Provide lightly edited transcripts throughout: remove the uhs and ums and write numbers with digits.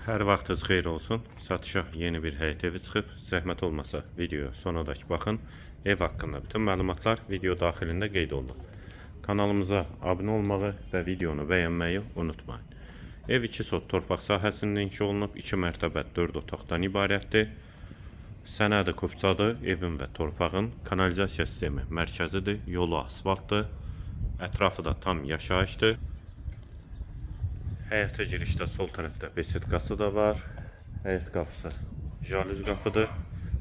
Hər vaxtınız xeyir olsun. Satışa yeni bir həyət evi çıxıb. Zəhmət olmasa videoya sonadək baxın. Ev haqqında bütün məlumatlar video daxilində qeyd olunur. Kanalımıza abunə olmağı və videonu bəyənməyi unutmayın. Ev 2 sot torpaq sahəsində inşa olunub. 2 mərtəbə 4 otaqdan ibarətdir. Sənədi kupçadır. Evin və torpağın kanalizasiya sistemi mərkəzidir. Yolu asfaltdır. Ətrafı da tam yaşayışdır. Həyətə girişdə sol tərəfdə besedkası da var. Həyət qapısı jalüz qapıdır.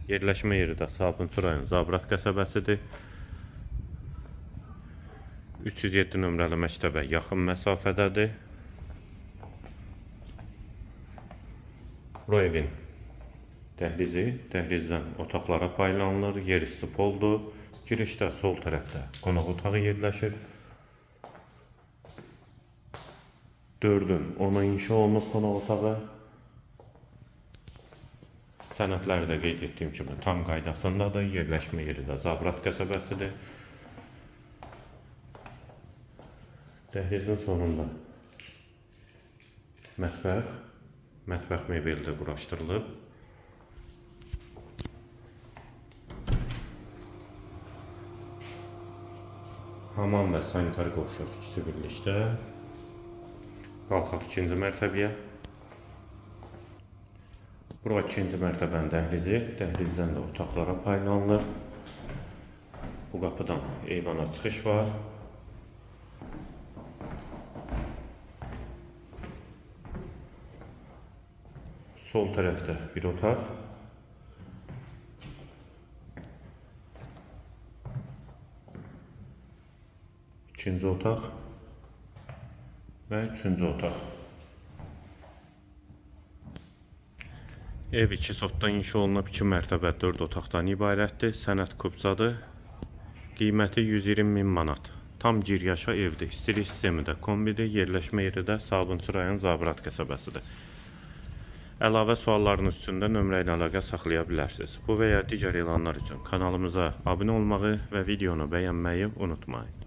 Yerləşmə yeri də Sabunçu rayon Zabrat qəsəbəsidir. 307 nömrəli məktəbə yaxın məsafədədir. Bu evin dəhlizi, dəhlizdən otaqlara paylanılır. Yer isti poldur. Girişdə sol tərəfdə qonaq otağı yerləşir. 4-ün 10'a inşa olunub qonaq otağı. Sənədləri də qeyd etdiyim kimi tam qaydasındadır. Yerləşmə yeri də Zabrat qəsəbəsidir. Dəhlizin sonunda mətbəx mebeli də quraşdırılıb. Hamam və sanitar qovşaq ikisi birlikdə. Qalxaq 2-ci mərtəbəyə. Bura 2-ci mərtəbənin dəhlizi. Dəhlizdən də otaqlara paylanılır. Bu qapıdan eyvana çıxış var. Sol tərəfdə bir otaq. İkinci otaq. Və 3-cü otaq. Ev 2 sotdan inşa olunub 2 mərtəbə 4 otaqdan ibarətdir. Sənəd kupçadır. Qiyməti 120.000 manat. Tam giryaşa evdir. İstilik sistemi də kombidir. Yerləşmə yeri də Sabunçu rayon Zabrat qəsəbəsidir. Əlavə suallarınız üçün də nömrə ilə əlaqə saxlaya bilərsiniz. Bu və ya digər elanlar üçün kanalımıza abunə olmağı və videonu bəyənməyi unutmayın.